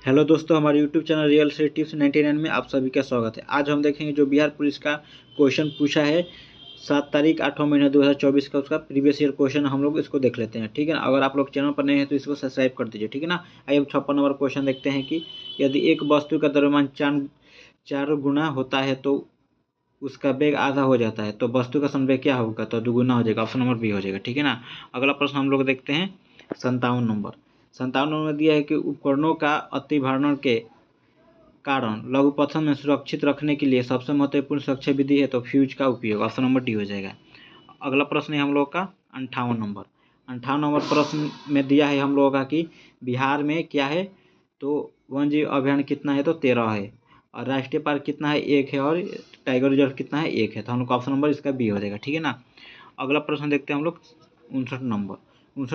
Hello दोस्तों, हमारे YouTube channel real estate tips 99 में आप सभी का स्वागत है। आज हम देखेंगे जो बिहार पुलिस का क्वेश्चन पूछा है 7 तारीख 8वां महीना 2024 का, उसका प्रीवियस ईयर क्वेश्चन हम लोग इसको देख लेते हैं। ठीक है ना। अगर आप लोग चैनल पर नए हैं तो इसको सब्सक्राइब कर दीजिए। ठीक है ना। आइए हम 56 नंबर क्वेश्चन देखते हैं कि यदि एक वस्तु का द्रव्यमान 4 गुना होता है तो उसका वेग आधा हो जाता है, तो वस्तु का संवेग क्या होगा? तो दुगुना हो जाएगा। ऑप्शन नंबर बी हो जाएगा। ठीक है ना। अगला प्रश्न हम लोग देखते हैं 57 नंबर में दिया है कि उपकरणों का अतिभारण के कारण लघुपथन में सुरक्षित रखने के लिए सबसे महत्वपूर्ण सुरक्षा विधि है तो फ्यूज का उपयोग। ऑप्शन नंबर डी हो जाएगा। अगला प्रश्न है हम लोग का 58 नंबर प्रश्न में दिया है हम लोगों का कि बिहार में क्या है, तो वन जीव अभयारण्य कितना है? तो 13 है। और राष्ट्रीय पार्क कितना है? 1 है। और टाइगर रिजर्व कितना है? 1 है। तो हम लोग का ऑप्शन नंबर इसका बी हो जाएगा। ठीक है ना। अगला प्रश्न देखते हैं हम लोग 59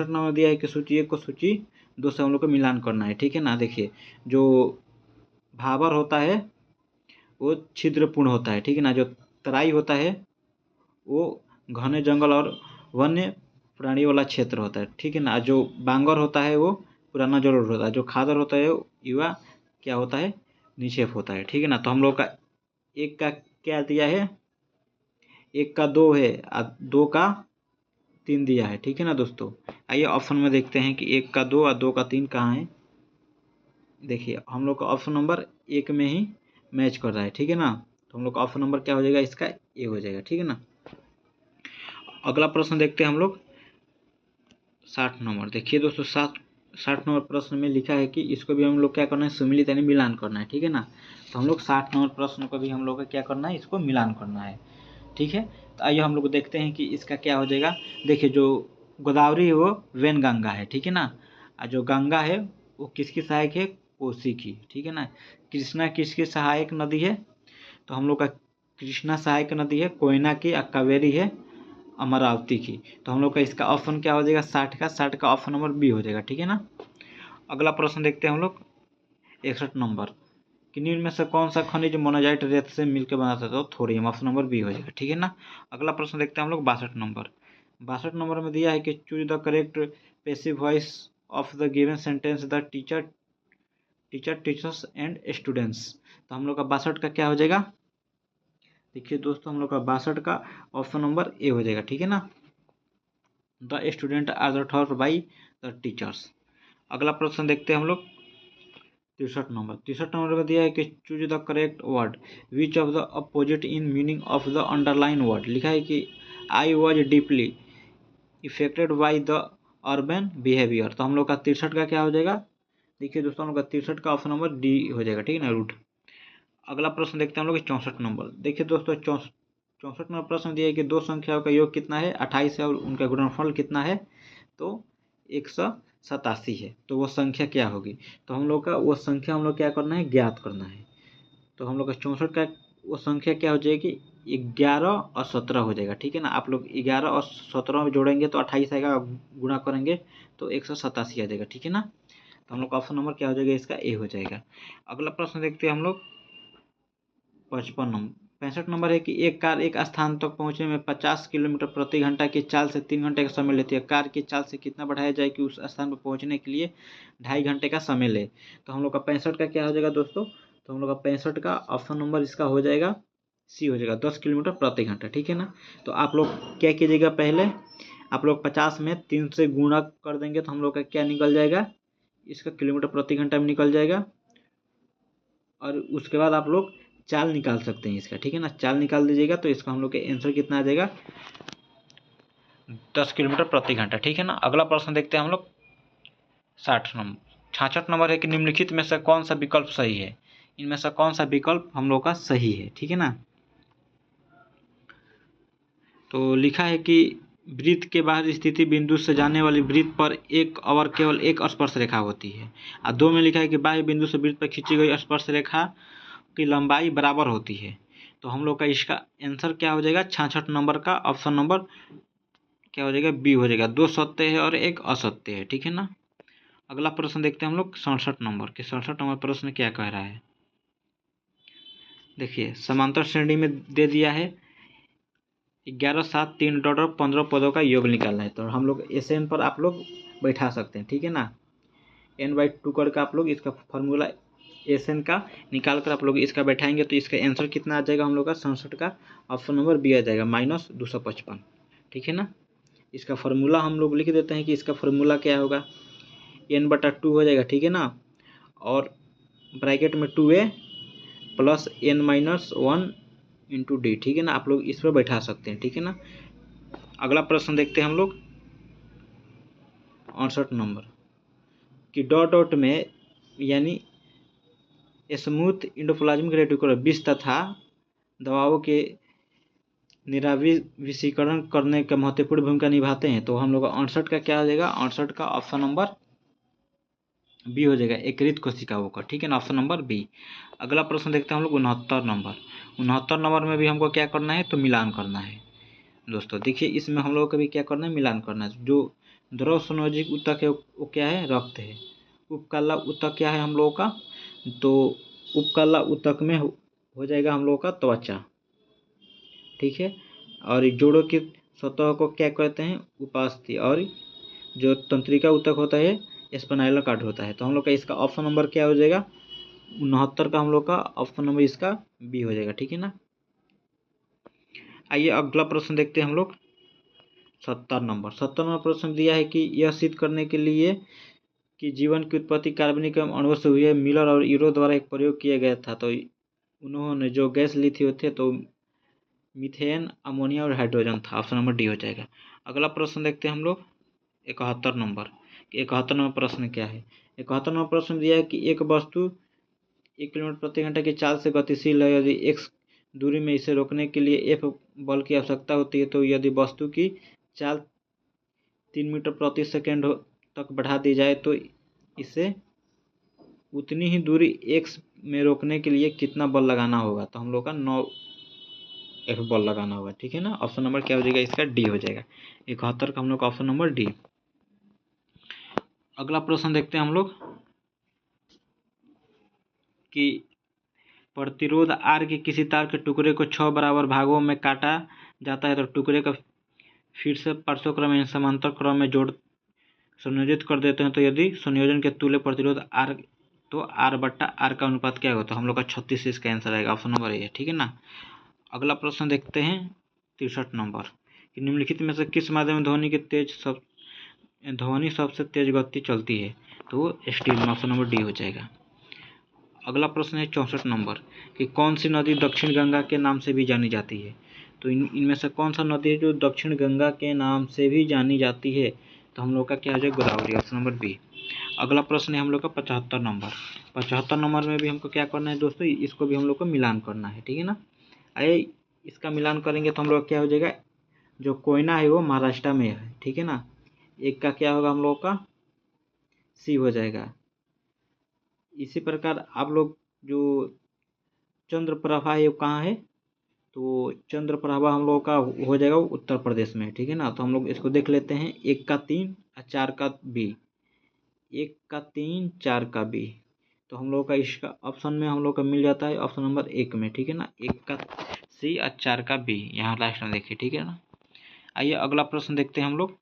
नंबर दिया है कि सूची 1 को सूची 2 से हम लोग को मिलान करना है। ठीक है ना। देखिए, जो भाबर होता है वो छिद्रपूर्ण होता है। ठीक है ना। जो तराई होता है वो घने जंगल और वन्य प्राणी वाला क्षेत्र होता है। ठीक है ना। जो बांगर होता है वो पुराना जरूर होता है। जो खादर होता है युवा क्या होता है? निक्षेप होता है। ठीक है ना। तो हम लोग का एक का क्या दिया है? 1 का 2 है और 2 का 3 दिया है। ठीक है ना दोस्तों। आइए ऑप्शन में देखते हैं कि 1 का 2 और 2 का 3 कहाँ है। देखिए, हम लोग का ऑप्शन नंबर 1 में ही मैच कर रहा है। ठीक है ना। तो हम लोग का ऑप्शन नंबर क्या हो जाएगा? इसका ए हो जाएगा। ठीक है ना। अगला प्रश्न देखते हैं हम लोग 60 नंबर। देखिए दोस्तों, 60 नंबर प्रश्न में लिखा है कि इसको भी हम लोग क्या करना है? सम्मिलित यानी मिलान करना है। ठीक है ना। तो हम लोग 60 नंबर प्रश्न को भी हम लोग का क्या करना है? इसको मिलान करना है। ठीक है। तो आइए हम लोग देखते हैं कि इसका क्या हो जाएगा। देखिए, जो गोदावरी है वो वैनगंगा है। ठीक है ना। और जो गंगा है वो किसकी सहायक है? कोसी की। ठीक है ना। कृष्णा किसकी सहायक नदी है? तो हम लोग का कृष्णा सहायक नदी है कोयना की। और कावेरी है अमरावती की। तो हम लोग का इसका ऑप्शन क्या हो जाएगा? 60 का ऑप्शन नंबर बी हो जाएगा। ठीक है ना। अगला प्रश्न देखते हैं हम लोग 61 नंबर कि निम्न में से कौन सा खनिज मोनाजाइट रेत से मिलकर बना था? तो थोरियम। ऑप्शन नंबर बी हो जाएगा। ठीक है ना। अगला प्रश्न देखते हैं हम लोग 62 नंबर में दिया है कि choose the correct passive voice of the given sentence the teacher teachers and students. तो हम लोग का 62 का क्या हो जाएगा? देखिए दोस्तों, हम लोग का 62 का ऑप्शन नंबर ए हो जाएगा। ठीक है ना। The student are the taught by the teachers. अगला प्रश्न देखते हैं हम लोग 63 नंबर में दिया है कि choose the correct word which of the opposite in meaning of the underline word. लिखा है कि I was deeply affected by the urban behaviour. तो हम लोग का 63 का क्या हो जाएगा? देखिए दोस्तों, हम लोग का 63 का ऑप्शन नंबर डी हो जाएगा। ठीक है ना, रूट। अगला प्रश्न देखते हैं हम लोग 64 नंबर। देखिए दोस्तों, 64 नंबर प्रश्न दिया है कि दो संख्याओं का योग कितना है? 28 है। और उनका गुणनफल कितना है? तो 187 है। तो वो संख्या क्या होगी? तो हम लोग का वो संख्या हम लोग क्या करना है? ज्ञात करना है। तो हम लोग का 64 का वो संख्या क्या हो जाएगी? 11 और 17 हो जाएगा। ठीक है ना। आप लोग 11 और 17 में जोड़ेंगे तो 28 आएगा। गुणा करेंगे तो 187 आ जाएगा। ठीक है ना। तो हम लोग का ऑप्शन नंबर क्या हो जाएगा? इसका ए हो जाएगा। अगला प्रश्न देखते हैं हम लोग 65 नंबर है कि एक कार एक स्थान तक पहुंचने में 50 किलोमीटर प्रति घंटा की चाल से 3 घंटे का समय लेती है। कार की चाल से कितना बढ़ाया जाए कि उस स्थान पर पहुंचने के लिए 2.5 घंटे का समय ले? तो हम लोग का 65 का क्या हो जाएगा दोस्तों? तो हम लोग का 65 का ऑप्शन नंबर इसका हो जाएगा सी हो जाएगा, 10 किलोमीटर प्रति घंटा। ठीक है ना। तो आप लोग क्या कीजिएगा? पहले आप लोग 50 में 3 से गुणा कर देंगे तो हम लोग का क्या निकल जाएगा? इसका किलोमीटर प्रति घंटा में निकल जाएगा। और उसके बाद आप लोग चाल निकाल सकते हैं इसका। ठीक है ना। चाल निकाल दीजिएगा तो इसका हम लोग के आंसर कितना आ जाएगा? 10 किलोमीटर प्रति घंटा। ठीक है ना। अगला प्रश्न देखते हैं हम लोग 66 नंबर है कि निम्नलिखित में से कौन सा विकल्प सही है? इनमें से कौन सा विकल्प हम लोग का सही है? ठीक है ना। तो लिखा है कि वृत्त के बाहर स्थिति बिंदु से जाने वाली वृत्त पर एक और केवल एक स्पर्श रेखा होती है। और 2 में लिखा है कि बाह्य बिंदु से वृत्त पर खींची गई स्पर्श रेखा की लंबाई बराबर होती है। तो हम लोग का इसका आंसर क्या हो जाएगा? 66 नंबर का ऑप्शन नंबर क्या हो जाएगा? बी हो जाएगा। 2 सत्य है और 1 असत्य है। ठीक है ना। अगला प्रश्न देखते हैं हम लोग 67 नंबर के। 67 नंबर प्रश्न क्या कह रहा है? देखिए, समांतर श्रेणी में दे दिया है 11 7 3 डॉट और 15 पदों का योग निकालना है। तो हम लोग एसएन पर आप लोग बैठा सकते हैं। ठीक है ना। n/2 करके आप लोग इसका फार्मूला SN का निकाल कर आप लोग इसका बैठाएंगे तो इसका आंसर कितना आ जाएगा हम लोग का 67 का ऑप्शन नंबर बी आ जाएगा -255। ठीक है ना। इसका फार्मूला हम लोग लिख देते हैं कि इसका फार्मूला क्या होगा, n/2 हो जाएगा। ठीक है ना। और ब्रैकेट में 2a + n-1 × d। ठीक है ना। आप लोग इस पर बैठा सकते हैं। ठीक है ना। अगला प्रश्न देखते हैं हम लोग 68 नंबर कि डॉट डॉट में यानी स्मूथ इंडोप्लाज्मिक रेटिकुलम विष तथा दवाओं के निराविषीकरण करने का महत्वपूर्ण भूमिका निभाते हैं। तो हम लोग 68 का क्या हो जाएगा, 68 का ऑप्शन नंबर बी हो जाएगा, एकीकृत कोशिकाओं का। ठीक है ना, ऑप्शन नंबर बी। अगला प्रश्न देखते हैं हम लोग 69 नंबर। 69 नंबर में भी हमको क्या करना है, तो मिलान करना है। दोस्तों देखिए इसमें हम लोग को भी क्या करना है, मिलान करना है। जो द्रव संयोजित ऊतक है वो क्या है, रक्त है। उपकला ऊतक क्या है हम लोगों का, तो उपकला ऊतक में हो जाएगा हम लोगों का त्वचा। ठीक है। और जोड़ों की सतह को क्या कहते हैं, उपास्थि। और जो तंत्रिका ऊतक होता है स्पाइनल कॉर्ड होता है। तो हम लोग का इसका ऑप्शन नंबर क्या हो जाएगा, 69 का हम लोग का ऑप्शन नंबर इसका बी हो जाएगा। ठीक है ना। आइए अगला प्रश्न देखते हैं हम लोग 70 नंबर। 70 नंबर प्रश्न दिया है कि यह सिद्ध करने के लिए कि जीवन की उत्पत्ति कार्बनिक अणुओं से हुई है, मिलर और यूरो द्वारा एक प्रयोग किया गया था। तो उन्होंने जो गैस ली थी वो थे तो मीथेन, अमोनिया और हाइड्रोजन था। ऑप्शन नंबर डी हो जाएगा। अगला प्रश्न देखते हैं हम लोग 71 नंबर। 71 नंबर प्रश्न क्या है, 71 नंबर प्रश्न दिया है कि एक वस्तु 1 किलोमीटर प्रति घंटा की चाल से गतिशील है। यदि x दूरी में इसे रोकने के लिए F बल की आवश्यकता होती है, तो यदि वस्तु की चाल 3 मीटर प्रति सेकेंड तक बढ़ा दी जाए तो इसे उतनी ही दूरी x में रोकने के लिए कितना बल लगाना होगा। तो हम लोग का 9F बल लगाना होगा। ठीक है ना। ऑप्शन नंबर क्या हो जाएगा, इसका डी हो जाएगा। 71 का हम लोग का ऑप्शन नंबर डी। अगला प्रश्न देखते हैं हम लोग कि प्रतिरोध R के किसी तार के टुकड़े को 6 बराबर भागों में काटा जाता है तो टुकड़े का फिर से पार्श्वक्रम यानी समांतर क्रम में जोड़ संयोजित कर देते हैं। तो यदि संयोजन के तुल्य प्रतिरोध R तो R/R का अनुपात क्या होता है। हम लोग का 36 इसका आंसर आएगा, ऑप्शन नंबर ए है। ठीक है ना। अगला प्रश्न देखते हैं 63 नंबर कि निम्नलिखित में से किस माध्यम में ध्वनि सबसे तेज गति चलती है। तो स्टील में ऑप्शन नंबर डी हो जाएगा। अगला प्रश्न है 64 नंबर कि कौन सी नदी दक्षिण गंगा के नाम से भी जानी जाती है। तो इनमें से कौन सा नदी है जो दक्षिण गंगा के नाम से भी जानी जाती है। तो हम लोग का क्या हो जाएगा, गोदावरी, ऑप्शन नंबर बी। अगला प्रश्न है हम लोग का 75 नंबर। 75 नंबर में भी हमको क्या करना है दोस्तों, इसको भी हम लोग को मिलान करना है। ठीक है ना। आइए इसका मिलान करेंगे तो हम लोग क्या हो जाएगा, जो कोयना है वो महाराष्ट्र में है। ठीक है ना। एक का क्या होगा हम लोग का सी हो जाएगा। इसी प्रकार आप लोग जो चंद्रप्रभा है वो कहाँ है, तो चंद्रप्रभा हम लोग का हो जाएगा उत्तर प्रदेश में। ठीक है ना। तो हम लोग इसको देख लेते हैं, 1 का 3 और 4 का बी, 1 का 3 4 का बी। तो हम लोग का इसका ऑप्शन में हम लोग का मिल जाता है ऑप्शन नंबर 1 में। ठीक है ना। 1 का सी और 4 का बी यहाँ लास्ट में देखिए। ठीक है ना। आइए अगला प्रश्न देखते हैं हम लोग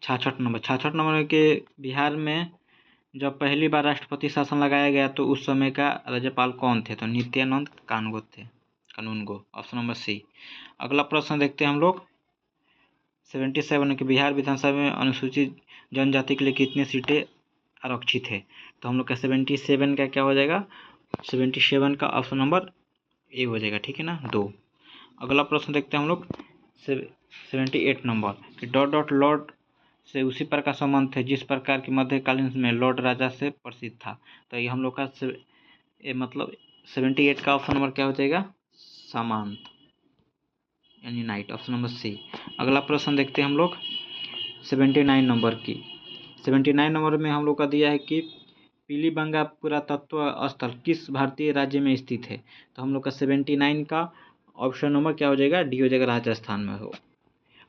66 नंबर। 66 नंबर के बिहार में जब पहली बार राष्ट्रपति शासन लगाया गया तो उस समय का राज्यपाल कौन थे। तो नित्यानंद कानूनगो, ऑप्शन नंबर सी। अगला प्रश्न देखते हैं हम लोग 77 के बिहार विधानसभा में अनुसूचित जनजाति के लिए कितनी सीटें आरक्षित है। तो हम लोग का 77 का क्या हो जाएगा, 77 का ऑप्शन नंबर ए हो जाएगा। ठीक है ना, 2। अगला प्रश्न देखते हैं हम लोग 78 नंबर कि डॉट डॉट लॉर्ड से उसी प्रकार का संबंध है जिस प्रकार की मध्यकालीन में लॉर्ड राजा से प्रसिद्ध था। तो ये हम लोग का मतलब 78 का ऑप्शन नंबर क्या हो जाएगा, सामंत यानी नाइट, ऑप्शन नंबर सी। अगला प्रश्न देखते हैं हम लोग 79 नंबर की। 79 नंबर में हम लोग का दिया है कि पीलीबंगा पुरातत्व स्थल किस भारतीय राज्य में स्थित है। तो हम लोग का 79 का ऑप्शन नंबर क्या हो जाएगा, डी हो जाएगा, राजस्थान में हो।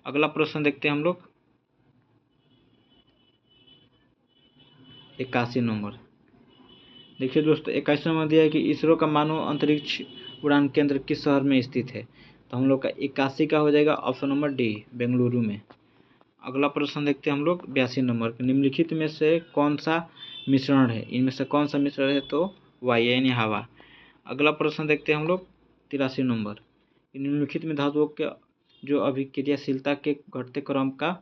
अगला प्रश्न देखते हैं हम लोग 81 नंबर। देखिए दोस्तों 81 नंबर दिया है कि इसरो का मानव अंतरिक्ष उड़ान केंद्र किस शहर में स्थित है। तो हम लोग का 81 का हो जाएगा ऑप्शन नंबर डी, बेंगलुरु में। अगला प्रश्न देखते हैं हम लोग 82 नंबर। निम्नलिखित में से कौन सा मिश्रण है, इनमें से कौन सा मिश्रण है, तो वायु यानी हवा। अगला प्रश्न देखते हैं हम लोग 83 नंबर। निम्नलिखित में धातुओं के जो अभिक्रियाशीलता के घटते क्रम का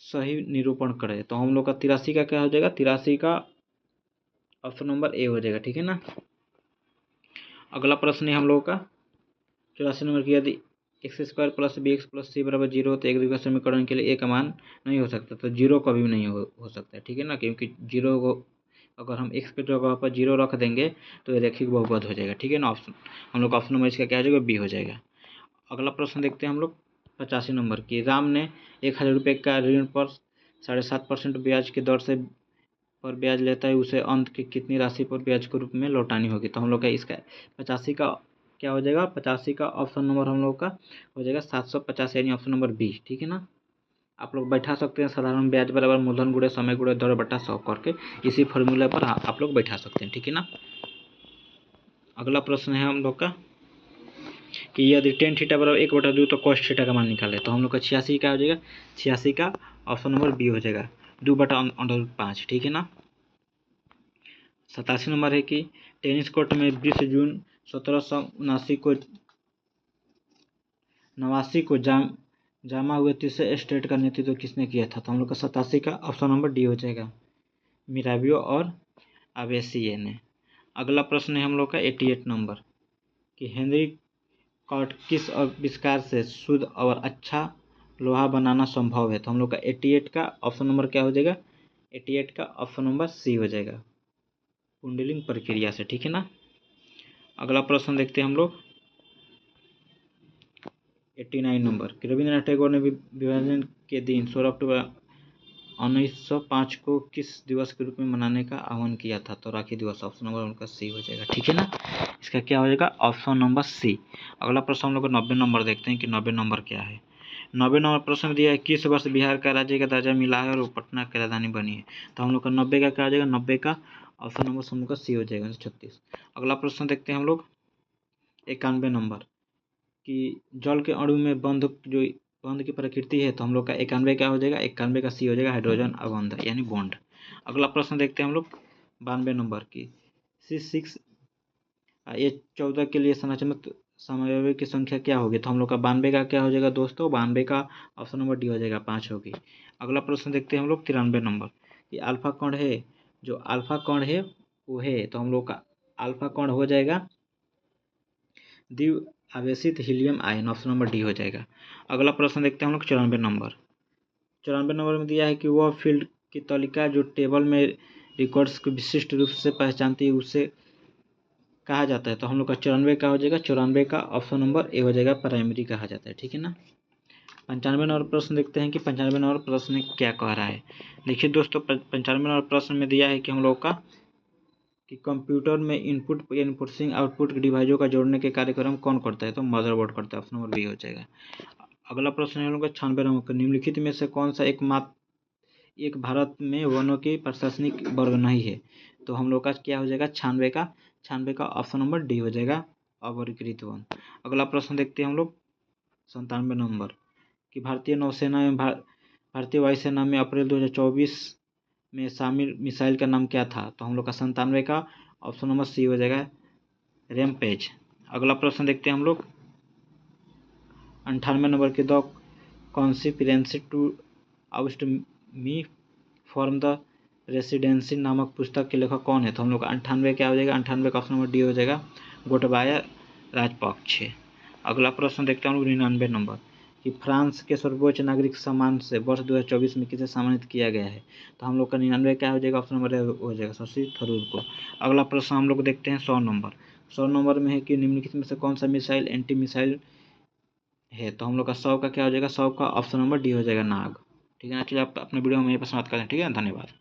सही निरूपण करें। तो हम लोग का 83 का क्या हो जाएगा, 83 का ऑप्शन नंबर ए हो जाएगा, ठीक है ना। अगला प्रश्न है हम लोगों का 84 नंबर की, यदि x² + bx + c = 0 तो एक द्विघात समीकरण के लिए ए का मान नहीं हो सकता, तो जीरो कभी भी नहीं हो सकता है, ठीक है ना, क्योंकि जीरो को अगर हम x के जगह पर जीरो रख देंगे तो ये रैखिक बहुपद हो जाएगा, ठीक है ना। ऑप्शन हम लोग ऑप्शन नंबर इसका क्या हो जाएगा, बी हो जाएगा। अगला प्रश्न देखते हैं हम लोग 85 नंबर की। राम ने 1000 रुपये का ऋण पर 7.5% ब्याज की दर से पर ब्याज लेता है, उसे अंत की कितनी राशि पर ब्याज के रूप में लौटानी होगी। तो हम लोग का इसका 85 का क्या हो जाएगा, 85 का ऑप्शन नंबर हम लोग का हो जाएगा 750 यानी ऑप्शन नंबर बी, ठीक है ना। आप लोग बैठा सकते हैं साधारण ब्याज बराबर मूलधन गुणे समय गुणे दर बटा 100 करके, इसी फॉर्मूला पर आप लोग बैठा सकते हैं, ठीक है ना। अगला प्रश्न है हम लोग का कि यदि tan थीटा बराबर 1/2 तो cos थीटा का मान निकाले। तो हम लोग का 86 का हो जाएगा, 86 का ऑप्शन नंबर बी हो जाएगा, 2/5, ठीक है ना। 87 नंबर है कि टेनिस कोर्ट में 20 जून 1789 को जामा हुए तीसरे स्टेट का नेतृत्व किसने किया था। तो हम लोग का 87 का ऑप्शन नंबर डी हो जाएगा, मिराबियो और अवेसिये ने। अगला प्रश्न है हम लोग का 88 नंबर कि हेनरी कॉट किस आविष्कार से शुद्ध और अच्छा लोहा बनाना संभव है। तो हम लोग का 88 का ऑप्शन नंबर क्या हो जाएगा, 88 का ऑप्शन नंबर सी हो जाएगा, कुंडलिंग प्रक्रिया से, ठीक है ना। अगला प्रश्न देखते हैं हम लोग 89 नंबर कि रविंद्रनाथ टैगोर ने विभाजन के दिन 16 अक्टूबर 1905 को किस दिवस के रूप में मनाने का आह्वान किया था। तो राखी दिवस, ऑप्शन नंबर उनका सी हो जाएगा, ठीक है ना। इसका क्या हो जाएगा, ऑप्शन नंबर सी। अगला प्रश्न हम लोग 90 नंबर देखते हैं कि 90 नंबर क्या है। 90 नंबर प्रश्न में दिया है किस वर्ष बिहार का राज्य का दर्जा मिला है और वो पटना की राजधानी बनी है। तो हम लोग का 90 का क्या हो जाएगा, 90 का ऑप्शन नंबर हम लोग का सी हो जाएगा, 1936। अगला प्रश्न देखते हैं हम लोग 91 नंबर कि जल के अणु में बंध की प्रकृति है। तो हम लोग का 91 क्या हो जाएगा, 91 का सी हो जाएगा, हाइड्रोजन अबंध यानी बॉन्ड। अगला प्रश्न देखते हैं हम लोग 92 नंबर की C6 A14 के लिए संरचनात्मक समन्वय की संख्या क्या होगी। तो हम लोग का 92 का क्या हो जाएगा दोस्तों, 92 का ऑप्शन नंबर डी हो जाएगा, 5 होगी। अगला प्रश्न देखते हैं हम लोग 93 नंबर कि अल्फा कण है, जो अल्फा कण है वो है। तो हम लोग का अल्फा कण हो जाएगा द्विव आवेशित helium ion, option number D हो जाएगा। अगला प्रश्न देखते हैं हम लोग 94 नंबर। 94 नंबर में दिया है कि वह फील्ड की तालिका जो टेबल में रिकॉर्ड्स को विशिष्ट रूप से पहचानती है उसे कहा जाता है। तो हम लोग का 94 का हो जाएगा, 94 का ऑप्शन नंबर ए हो जाएगा, प्राइमरी कहा जाता है, ठीक है ना। 95 नंबर प्रश्न देखते हैं कि 95 नंबर प्रश्न क्या कह रहा है। देखिए दोस्तों 95 नंबर प्रश्न में दिया है कि हम लोग का कि कंप्यूटर में इनपुट इनपुट आउटपुट डिवाइसों का जोड़ने के कार्यक्रम कौन करता है। तो मदरबोर्ड करता है, ऑप्शन नंबर बी हो जाएगा। अगला प्रश्न है हम लोग का 96 नंबर, निम्नलिखित में से कौन सा एक भारत में वनों की प्रशासनिक वर्ग नहीं है। तो हम लोग का क्या हो जाएगा, 96 का ऑप्शन नंबर डी हो जाएगा, अवर्गीकृत वन। अगला प्रश्न देखते हैं हम लोग 97 नंबर कि भारतीय नौसेना में भारतीय वायुसेना में अप्रैल 2024 में शामिल मिसाइल का नाम क्या था। तो हम लोग का 97 का ऑप्शन नंबर सी हो जाएगा, रैमपेज। अगला प्रश्न देखते हैं हम लोग 98 नंबर के the conspiracy to oust me from the residency नामक पुस्तक के लेखक कौन है। तो हम लोग का 98 क्या हो जाएगा, 98 का ऑप्शन नंबर डी हो जाएगा, गोटबाया राजपक्ष। अगला प्रश्न देखते हैं हम लोग 99 नंबर कि फ्रांस के सर्वोच्च नागरिक सम्मान से वर्ष 2024 में किसे सम्मानित किया गया है। तो हम लोग का 99 क्या हो जाएगा, ऑप्शन नंबर हो जाएगा, शशि थरूर को। अगला प्रश्न हम लोग देखते हैं 100 नंबर। 100 नंबर में है कि निम्नलिखित में से कौन सा मिसाइल एंटी मिसाइल है। तो हम लोग का 100 का क्या हो जाएगा, 100 का ऑप्शन नंबर डी हो जाएगा, नाग, ठीक है ना। चलिए आप अपने वीडियो में यहीं पर समाप्त करें, ठीक है, धन्यवाद।